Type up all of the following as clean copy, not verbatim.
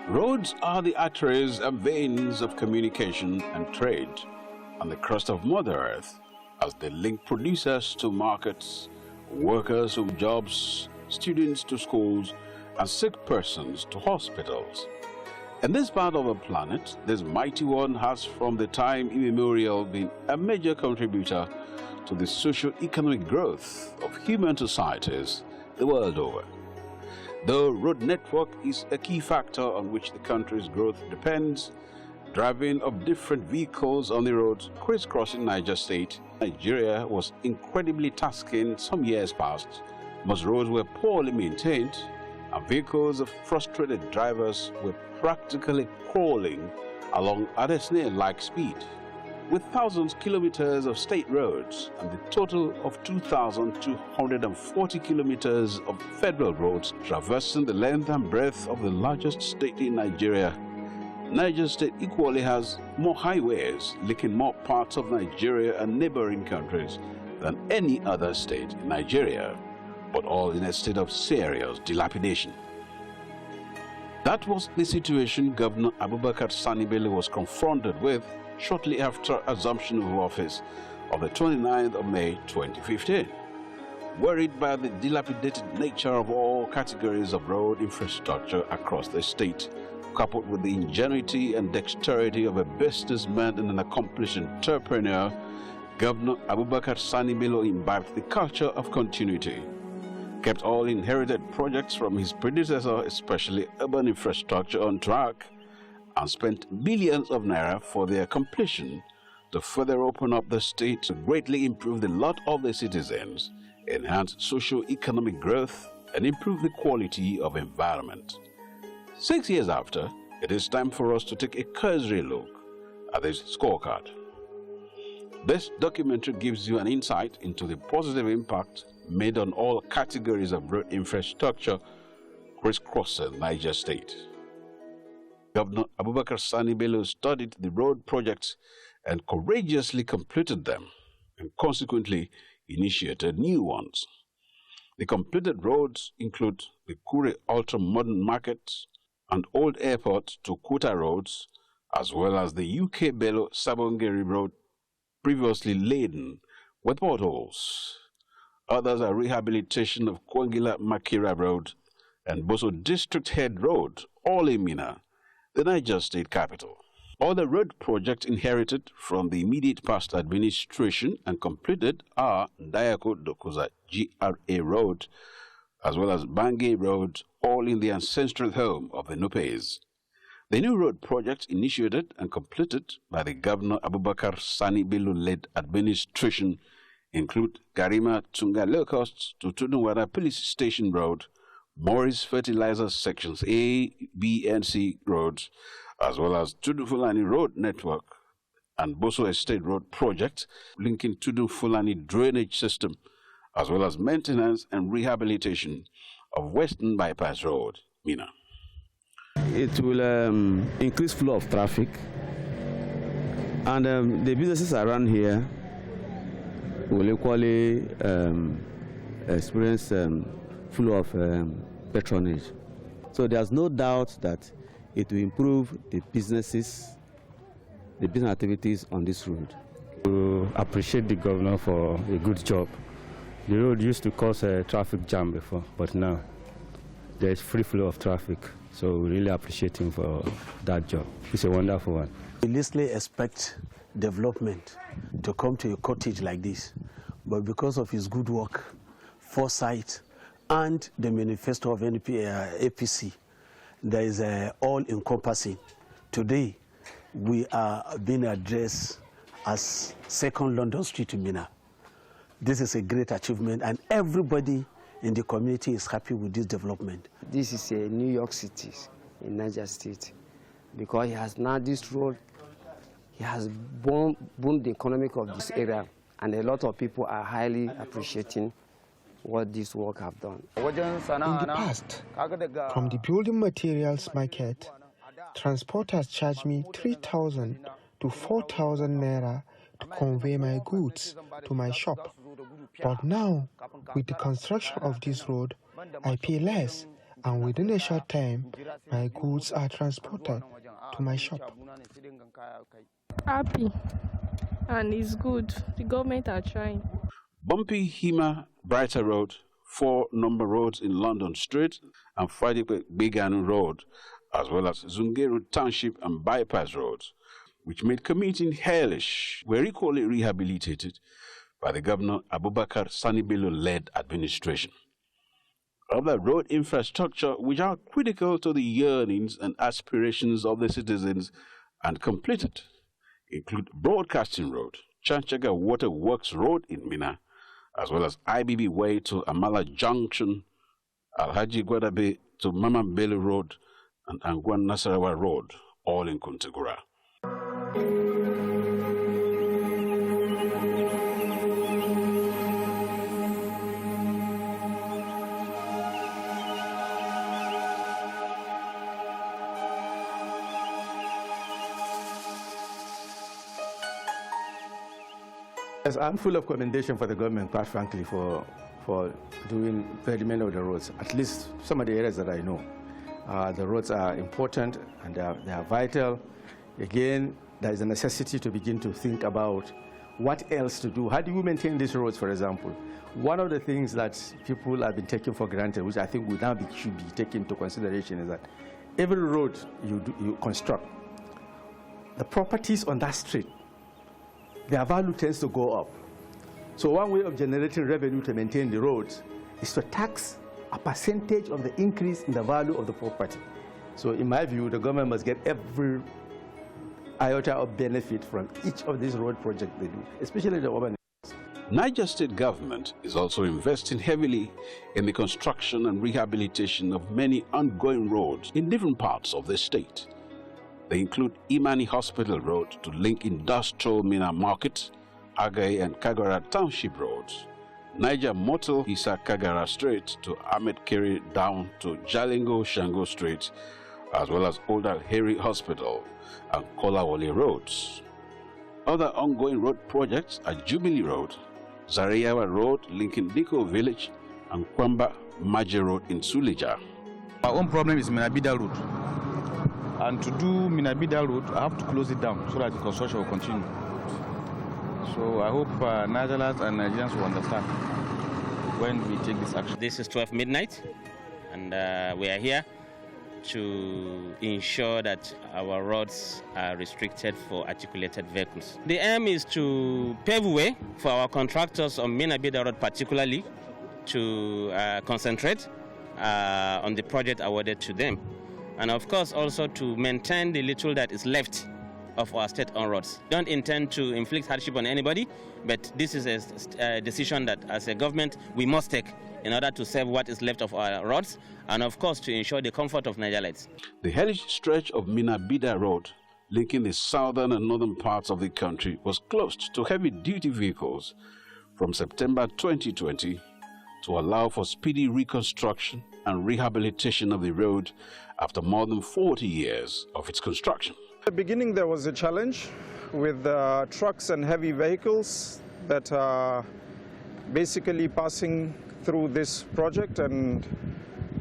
Roads are the arteries and veins of communication and trade on the crust of Mother Earth, as they link producers to markets, workers to jobs, students to schools, and sick persons to hospitals. In this part of the planet, this mighty one has from the time immemorial been a major contributor to the socio-economic growth of human societies the world over. The road network is a key factor on which the country's growth depends. Driving of different vehicles on the roads crisscrossing Niger State, Nigeria was incredibly tasking some years past. Most roads were poorly maintained, and vehicles of frustrated drivers were practically crawling along at a snail-like speed. With thousands of kilometers of state roads and the total of 2,240 kilometers of federal roads traversing the length and breadth of the largest state in Nigeria, Niger State equally has more highways linking more parts of Nigeria and neighboring countries than any other state in Nigeria, but all in a state of serious dilapidation. That was the situation Governor Abubakar Sani Bello was confronted with shortly after assumption of office on the 29th of May 2015. Worried by the dilapidated nature of all categories of road infrastructure across the state, coupled with the ingenuity and dexterity of a businessman and an accomplished entrepreneur, Governor Abubakar Sani Bello imbibed the culture of continuity, kept all inherited projects from his predecessor, especially urban infrastructure, on track, and spent billions of naira for their completion to further open up the state to greatly improve the lot of the citizens, enhance socio-economic growth, and improve the quality of environment. 6 years after, it is time for us to take a cursory look at this scorecard. This documentary gives you an insight into the positive impact made on all categories of road infrastructure crisscrossing Niger State. Governor Abubakar Sani Bello studied the road projects and courageously completed them, and consequently initiated new ones. The completed roads include the Kure ultra-modern market and Old Airport to Kuta roads, as well as the UK Bello Sabongeri road, previously laden with potholes. Others are rehabilitation of Kwangila Makira Road and Boso District Head Road, all in Mina, the Niger State capital. All the road projects inherited from the immediate past administration and completed are Dayako Dokuza GRA Road, as well as Bangay Road, all in the ancestral home of the Nupes. The new road projects initiated and completed by the Governor Abubakar Sani Bello-led administration include Garima Tunga Low-Cost to Tudunwada Police Station Road, Morris Fertilizer Sections A, B, and C roads, as well as Tudun Fulani Road Network and Boso Estate Road Project, linking Tudun Fulani Drainage System, as well as maintenance and rehabilitation of Western Bypass Road, Mina. It will increase flow of traffic, and the businesses around here will equally experience flow of patronage. So there's no doubt that it will improve the business activities on this road. To appreciate the governor for a good job. The road used to cause a traffic jam before, but now there's free flow of traffic. So we really appreciate him for that job. It's a wonderful one. We leastly expect development to come to a cottage like this, but because of his good work, foresight, and the manifesto of APC, that is all-encompassing. Today, we are being addressed as Second London Street to Mina. This is a great achievement, and everybody in the community is happy with this development. This is a New York City in Niger State, because he has now this road, he has boomed the economic of this area, and a lot of people are highly appreciating what this work have done. In the past, from the building materials market, transporters charged me 3,000 to 4,000 naira to convey my goods to my shop. But now, with the construction of this road, I pay less and within a short time, my goods are transported to my shop. Happy, and it's good. The government are trying. Bumpy Hima Brighter Road, 4 number roads in London Street and Friday Beganu Road, as well as Zungeru Township and Bypass Roads, which made commuting hellish, were equally rehabilitated by the Governor Abubakar Sani Bello-led administration. Other road infrastructure which are critical to the yearnings and aspirations of the citizens and completed include Broadcasting Road, Chanchaga Water Works Road in Mina, as well as IBB Way to Amala Junction, Alhaji Gwadabe to Mama Bello Road, and Angwan Nasarawa Road, all in Kuntagura. Yes, I'm full of commendation for the government, quite frankly, for doing very many of the roads, at least some of the areas that I know. The roads are important and they are vital. Again, there is a necessity to begin to think about what else to do. How do you maintain these roads, for example? One of the things that people have been taking for granted, which I think should be taken into consideration, is that every road you construct, the properties on that street, their value tends to go up. So one way of generating revenue to maintain the roads is to tax a percentage of the increase in the value of the property. So in my view, the government must get every iota of benefit from each of these road projects they do, especially the urban areas. Niger State government is also investing heavily in the construction and rehabilitation of many ongoing roads in different parts of the state. They include Imani Hospital Road to link Industrial Mina Market, Agai and Kagara Township Roads, Niger Motel Isa Kagara Street to Ahmed Keri down to Jalingo Shango Street, as well as Old Al-Heri Hospital and Kolawole Roads. Other ongoing road projects are Jubilee Road, Zariyawa Road linking Diko Village, and Kwamba Maje Road in Suleja. Our own problem is Minabida Road. And to do Minabida Road, I have to close it down so that the construction will continue. So I hope Nigerians and Nigerians will understand when we take this action. This is 12 midnight, and we are here to ensure that our roads are restricted for articulated vehicles. The aim is to pave way for our contractors on Minabida Road particularly to concentrate on the project awarded to them. And of course also to maintain the little that is left of our state-owned roads. Don't intend to inflict hardship on anybody, but this is a decision that as a government we must take in order to save what is left of our roads and of course to ensure the comfort of Nigerians. The hellish stretch of Minabida Road, linking the southern and northern parts of the country, was closed to heavy-duty vehicles from September 2020 to allow for speedy reconstruction and rehabilitation of the road after more than 40 years of its construction. At the beginning there was a challenge with trucks and heavy vehicles that are basically passing through this project, and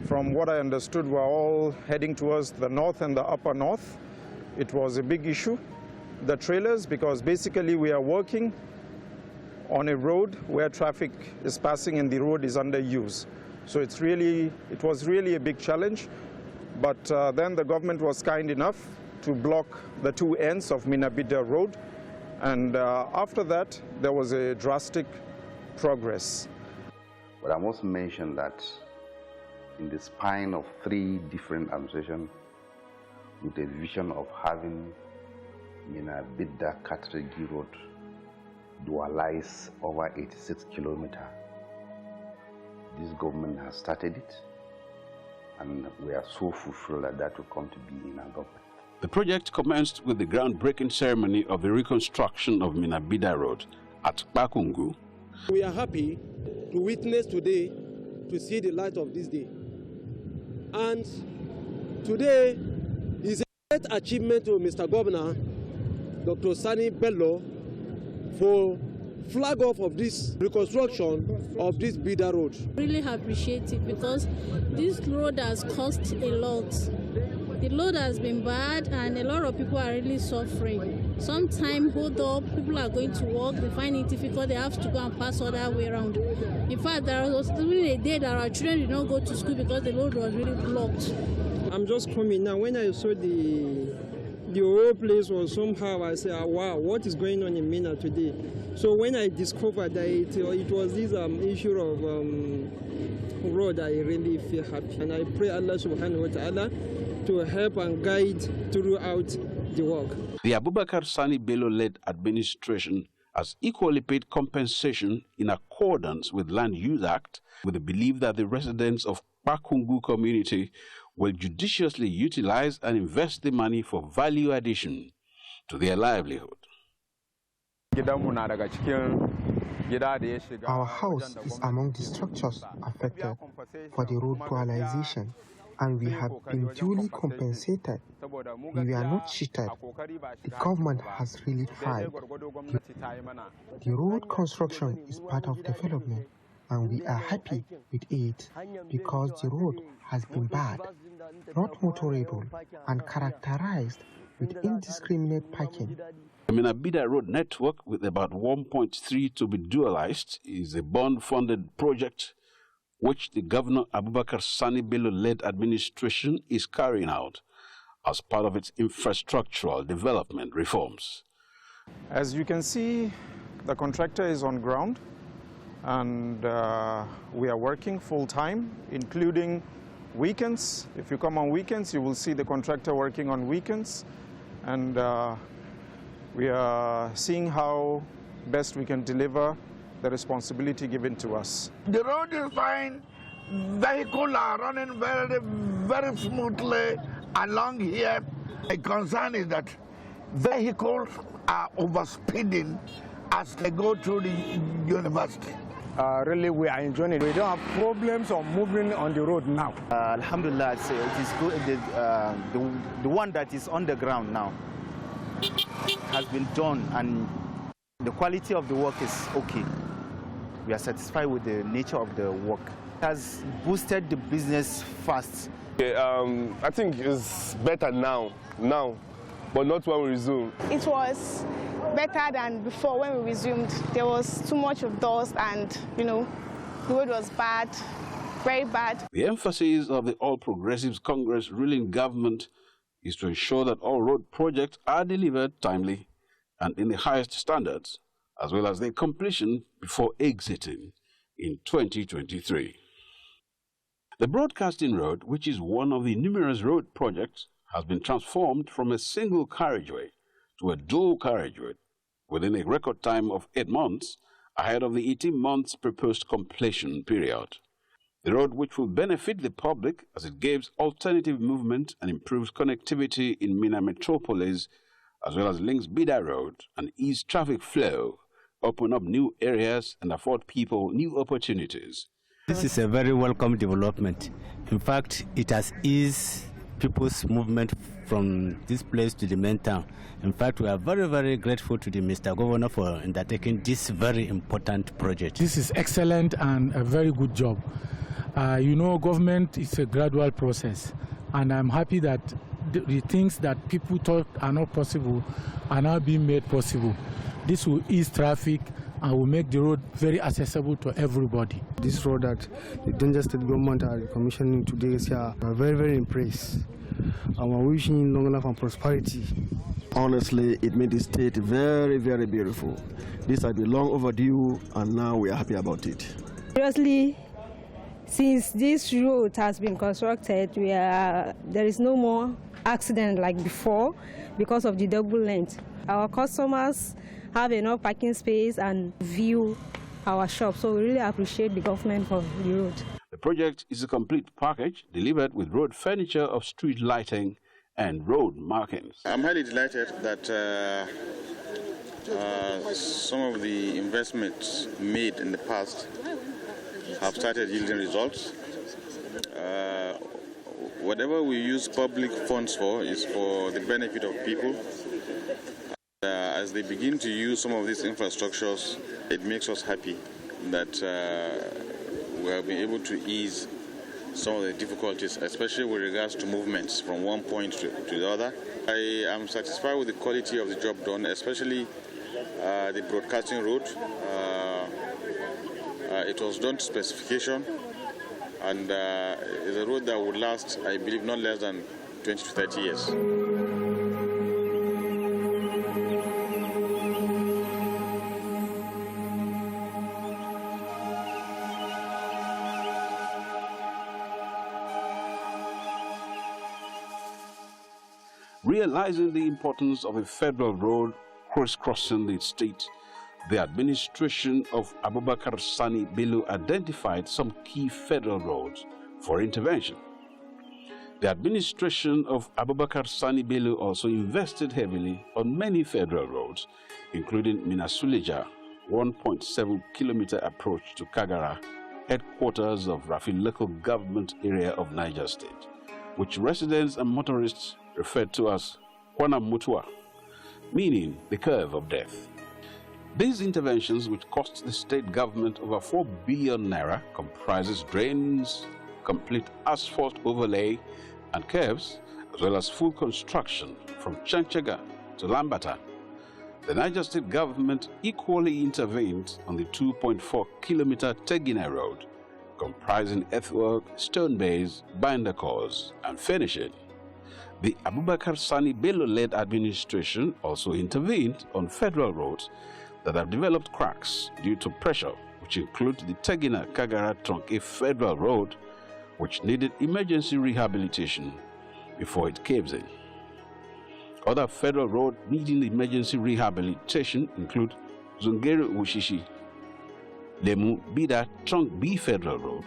from what I understood we're all heading towards the north and the upper north. It was a big issue, the trailers, because basically we are working on a road where traffic is passing and the road is under use. So it was really a big challenge, but then the government was kind enough to block the two ends of Minabida Road, and after that there was a drastic progress. But I must mention that in the spine of 3 different administrations with a vision of having Minabida Katregi Road dualize over 86 kilometers. This government has started it, and we are so fulfilled that that will come to be in our government. The project commenced with the groundbreaking ceremony of the reconstruction of Minabida Road at Bakungu. We are happy to witness today, to see the light of this day. And today is a great achievement to Mr. Governor, Dr. Sani Bello, for flag off of this reconstruction of this Bida road. Really appreciate it because this road has cost a lot. The load has been bad and a lot of people are really suffering. Sometimes hold up, people are going to work, they find it difficult, they have to go and pass all that way around. In fact, there was really a day that our children did not go to school because the road was really blocked. I'm just coming now. When I saw the whole place was somehow, I said, wow, what is going on in Mina today? So when I discovered that it was this issue of road, I really feel happy. And I pray Allah subhanahu wa ta'ala to help and guide throughout the work. The Abubakar Sani Bello-led administration has equally paid compensation in accordance with Land Use Act, with the belief that the residents of Pakungu community will judiciously utilize and invest the money for value addition to their livelihood. Our house is among the structures affected for the road dualization, and we have been duly compensated. We are not cheated. The government has really tried. The road construction is part of development, and we are happy with it because the road has been bad, not motorable, and characterized with indiscriminate parking. The Minabida Road Network, with about 1.3 to be dualized, is a bond-funded project which the Governor Abubakar Sani Bello-led administration is carrying out as part of its infrastructural development reforms. As you can see, the contractor is on ground, and we are working full-time, including weekends. If you come on weekends, you will see the contractor working on weekends, and we are seeing how best we can deliver the responsibility given to us. The road is fine. Vehicles are running very, very smoothly along here. The concern is that vehicles are overspeeding as they go through the university. Really, we are enjoying it. We don't have problems of moving on the road now. Alhamdulillah, it is good. The one that is on the ground now has been done, and the quality of the work is okay. We are satisfied with the nature of the work. It has boosted the business fast. I think it's better now, but not when we resume. It was better than before when we resumed. There was too much of dust and, the road was bad, very bad. The emphasis of the All Progressives Congress ruling government is to ensure that all road projects are delivered timely and in the highest standards, as well as their completion before exiting in 2023. The Broadcasting Road, which is one of the numerous road projects, has been transformed from a single carriageway to a dual carriageway within a record time of 8 months, ahead of the 18 months proposed completion period. The road, which will benefit the public as it gives alternative movement and improves connectivity in Mina metropolis, as well as links Bida Road and ease traffic flow, open up new areas and afford people new opportunities. This is a very welcome development. In fact, it has eased people's movement from this place to the main town. In fact, we are very, very grateful to the Mr. Governor for undertaking this very important project. This is excellent and a very good job. Government is a gradual process, and I'm happy that the things that people thought are not possible are now being made possible. This will ease traffic and will make the road very accessible to everybody. This road that the Niger State government are commissioning today is are very, very impressed. And we're wishing long life and prosperity. Honestly, it made the state very, very beautiful. This has been long overdue, and now we are happy about it. Seriously, since this road has been constructed, there is no more accident like before because of the double length. Our customers have enough parking space and view our shop, so we really appreciate the government for the road. The project is a complete package delivered with road furniture of street lighting and road markings. I'm highly delighted that some of the investments made in the past have started yielding results. Whatever we use public funds for is for the benefit of people. As they begin to use some of these infrastructures, it makes us happy that we have been able to ease some of the difficulties, especially with regards to movements from one point to the other. I am satisfied with the quality of the job done, especially the broadcasting road. It was done to specification, and it's a road that would last, I believe, not less than 20 to 30 years. Realizing the importance of a federal road crisscrossing the state, the administration of Abubakar Sani Bello identified some key federal roads for intervention. The administration of Abubakar Sani Bello also invested heavily on many federal roads, including Minasuleja, 1.7-kilometer approach to Kagara, headquarters of Rafi local government area of Niger State, which residents and motorists referred to as Kwana Mutua, meaning the curve of death. These interventions, which cost the state government over 4 billion naira, comprises drains, complete asphalt overlay and curbs, as well as full construction from Chanchaga to Lambata. The Niger State government equally intervened on the 2.4-kilometer Tegina Road, comprising earthwork, stone base, binder cores, and finishing. The Abubakar Sani Bello-led administration also intervened on federal roads that have developed cracks due to pressure, which include the Tegina-Kagara-Tronke Federal Road, which needed emergency rehabilitation before it caves in. Other federal roads needing emergency rehabilitation include Zungeru-Wushishi, Lemu-Bida-Trunk B Federal Road,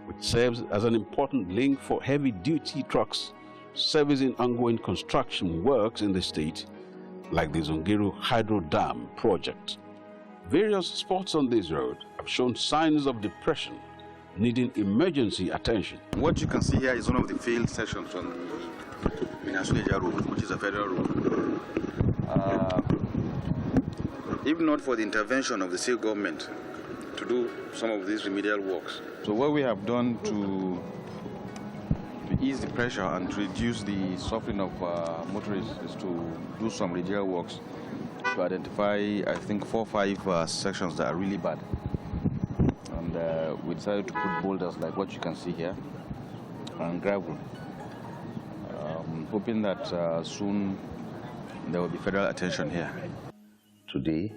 which serves as an important link for heavy-duty trucks servicing ongoing construction works in the state, like the Zungeru Hydro Dam project. Various spots on this road have shown signs of depression, needing emergency attention. What you can see here is one of the failed sections on Minasuleja Road, which is a federal road. If not for the intervention of the state government to do some of these remedial works. So what we have done to ease the pressure and to reduce the suffering of motorists is to do some remedial works to identify, I think, 4 or 5 sections that are really bad. And we decided to put boulders like what you can see here and gravel, hoping that soon there will be federal attention here. Today,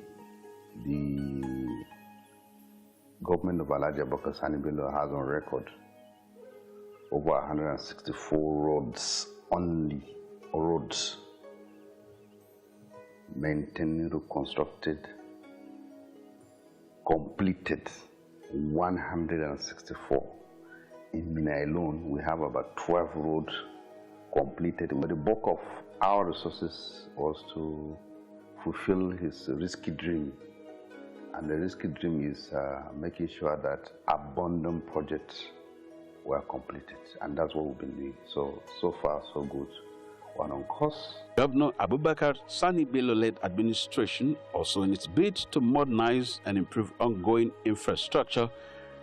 the government of Alhaji Abubakar Sani Bello has on record over 164 roads, only roads, maintained, reconstructed, completed, 164. In Mina alone, we have about 12 roads completed. But the bulk of our resources was to fulfill his risky dream. And the risky dream is making sure that abundant projects were completed, and that's what we've been doing. So far, so good. One on course. Governor Abubakar Sani Bello-led administration, also in its bid to modernize and improve ongoing infrastructure,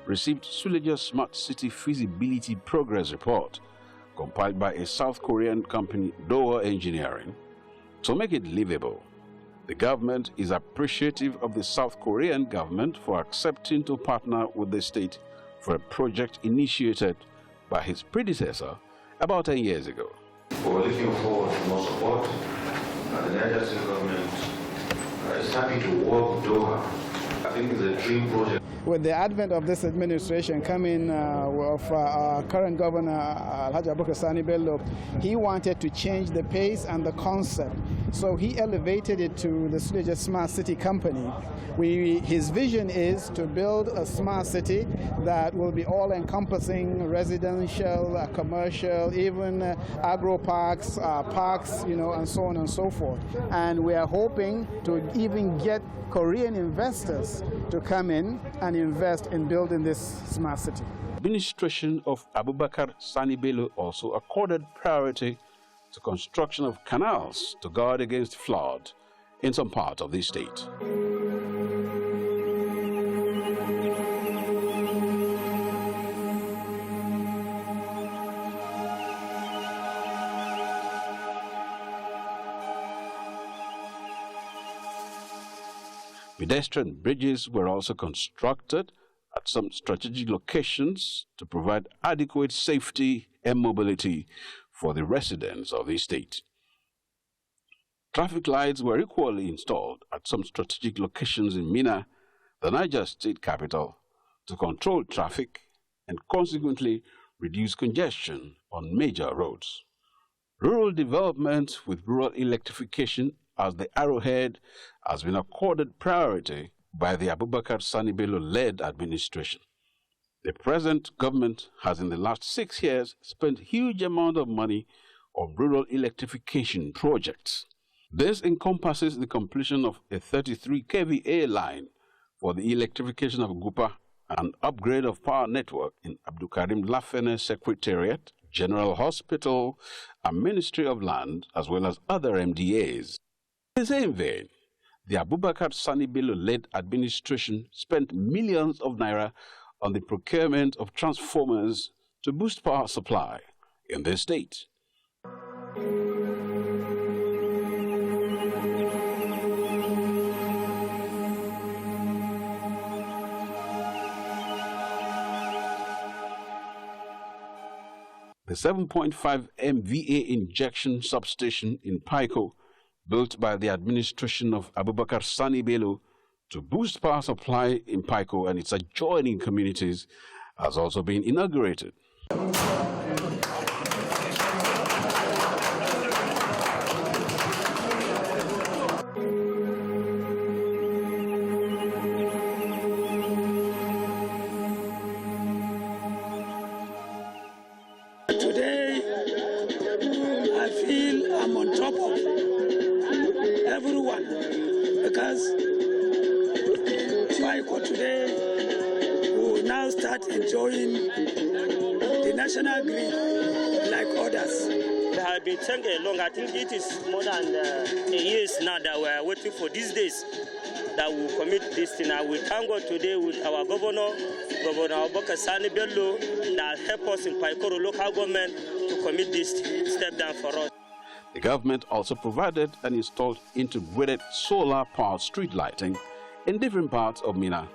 received Suleja Smart City Feasibility Progress Report, compiled by a South Korean company, Doha Engineering, to make it livable. The government is appreciative of the South Korean government for accepting to partner with the state for a project initiated by his predecessor about 10 years ago. We're looking forward to more support. The Niger State government is happy to work with Doha. I think it's a dream project. With the advent of this administration coming of our current governor, Alhaji Abubakar Sani Bello, he wanted to change the pace and the concept. So he elevated it to the Suleja Smart City Company. His vision is to build a smart city that will be all-encompassing, residential, commercial, even agro parks, parks, and so on and so forth. And we are hoping to even get Korean investors to come in and invest in building this smart city. Administration of Abubakar Sani Bello also accorded priority to construction of canals to guard against flood, in some parts of the state. Pedestrian bridges were also constructed at some strategic locations to provide adequate safety and mobility for the residents of the state. Traffic lights were equally installed at some strategic locations in Minna, the Niger state capital, to control traffic and consequently reduce congestion on major roads. Rural development with rural electrification as the arrowhead has been accorded priority by the Abubakar Sani Bello-led administration. The present government has in the last 6 years spent huge amount of money on rural electrification projects. This encompasses the completion of a 33 kVA line for the electrification of Gupa, an upgrade of power network in Abdul Karim Lafene Secretariat, General Hospital, and Ministry of Land, as well as other MDAs. In the same vein, the Abubakar Sani Bello-led administration spent millions of naira on the procurement of transformers to boost power supply in the state. The 7.5 MVA injection substation in Paiko, built by the administration of Abubakar Sani Bello to boost power supply in Paiko and its adjoining communities, has also been inaugurated. Today, I feel I'm on top of everyone because Paiko today will now start enjoying the national grid like others. They have been taking long. I think it is more than a year now that we are waiting for these days that we will commit this thing. And we thank God today with our Governor Abubakar Sani Bello, that help us in Paiko local government to commit this step down for us. The government also provided and installed integrated solar-powered street lighting in different parts of Minna.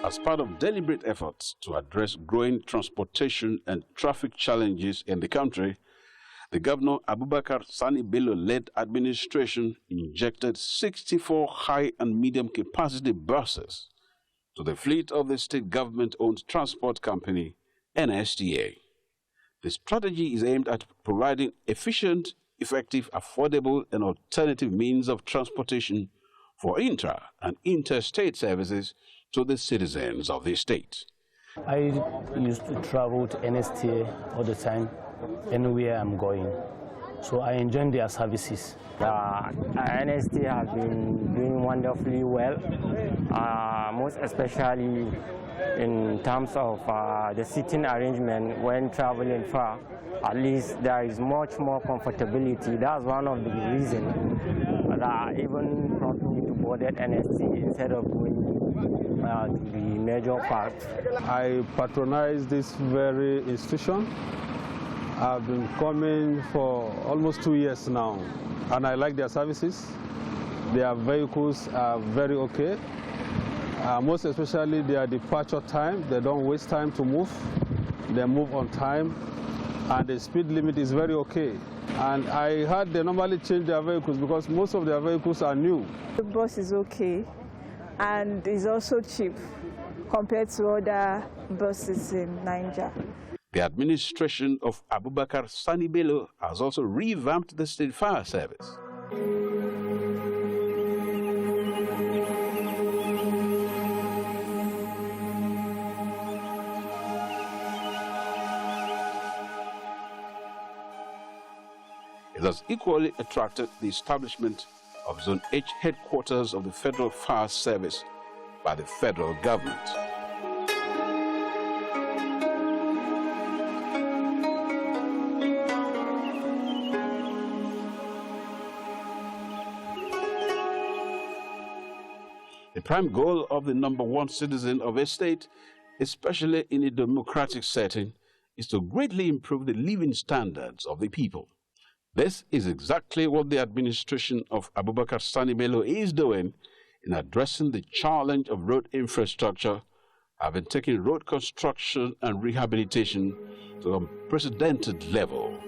As part of deliberate efforts to address growing transportation and traffic challenges in the country, the Governor Abubakar Sani Bello-led administration injected 64 high and medium capacity buses to the fleet of the state government-owned transport company, NSTA. The strategy is aimed at providing efficient, effective, affordable, and alternative means of transportation for intra- and interstate services to the citizens of the state. I used to travel to NSTA all the time, anywhere I'm going. So I enjoy their services. NSTA has been doing wonderfully well, most especially in terms of the seating arrangement when traveling far. At least there is much more comfortability. That's one of the reasons that even prompted me to board at NST instead of going to the major parts. I patronize this very institution. I've been coming for almost 2 years now, and I like their services. Their vehicles are very okay. Most especially their departure time. They don't waste time to move. They move on time, and the speed limit is very okay. And I heard they normally change their vehicles because most of their vehicles are new. The bus is okay, and is also cheap compared to other buses in Niger. The administration of Abubakar Sani Bello has also revamped the state fire service. It has equally attracted the establishment of Zone H headquarters of the Federal Fire Service by the federal government. The prime goal of the #1 citizen of a state, especially in a democratic setting, is to greatly improve the living standards of the people. This is exactly what the administration of Abubakar Sani Bello is doing in addressing the challenge of road infrastructure, having taken road construction and rehabilitation to an unprecedented level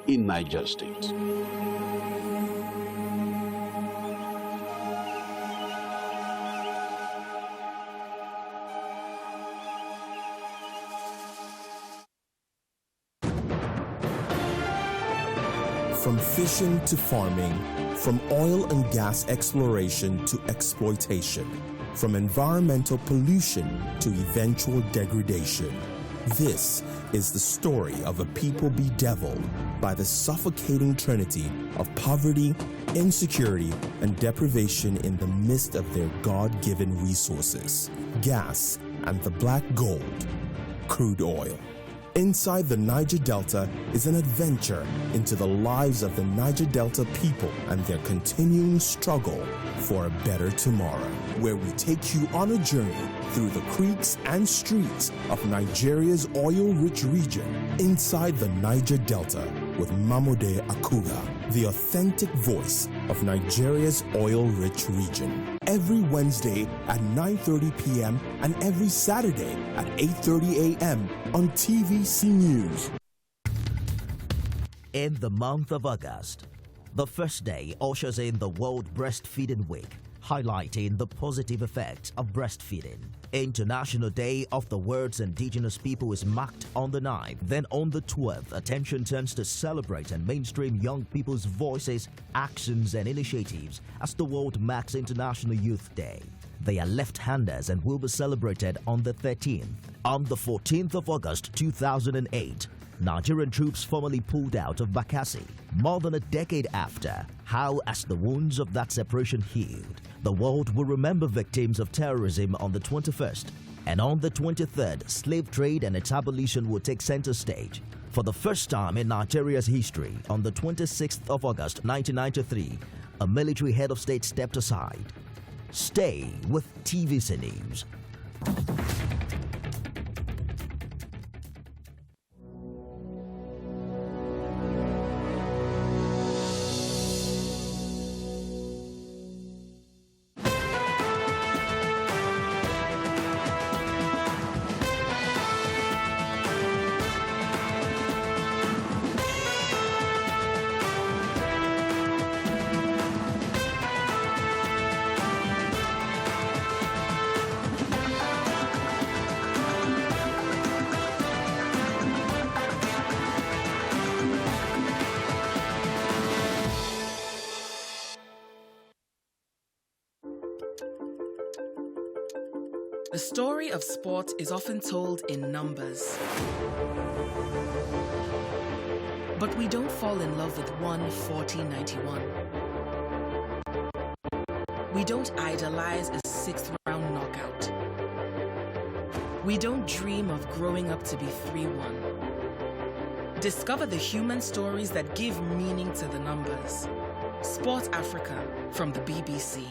in Niger State. From fishing to farming, from oil and gas exploration to exploitation, from environmental pollution to eventual degradation. This is the story of a people bedeviled by the suffocating trinity of poverty, insecurity, and deprivation in the midst of their God-given resources, gas and the black gold, crude oil. Inside the Niger Delta is an adventure into the lives of the Niger Delta people and their continuing struggle for a better tomorrow, where we take you on a journey through the creeks and streets of Nigeria's oil-rich region, inside the Niger Delta with Mamode Akuga, the authentic voice of Nigeria's oil-rich region. Every Wednesday at 9:30 p.m. and every Saturday at 8:30 a.m. on TVC News. In the month of August, the first day ushers in the World Breastfeeding Week, highlighting the positive effects of breastfeeding. International Day of the World's Indigenous People is marked on the 9th. Then on the 12th, attention turns to celebrate and mainstream young people's voices, actions and initiatives as the world marks International Youth Day. They are left-handers and will be celebrated on the 13th. On the 14th of August 2008, Nigerian troops formally pulled out of Bakassi. More than a decade after, how has the wounds of that separation healed? The world will remember victims of terrorism on the 21st. And on the 23rd, slave trade and its abolition will take center stage. For the first time in Nigeria's history, on the 26th of August 1993, a military head of state stepped aside. Stay with TVC News. The story of sport is often told in numbers. But we don't fall in love with 1:40-91. We don't idolize a 6th round knockout. We don't dream of growing up to be 3-1. Discover the human stories that give meaning to the numbers. Sport Africa from the BBC.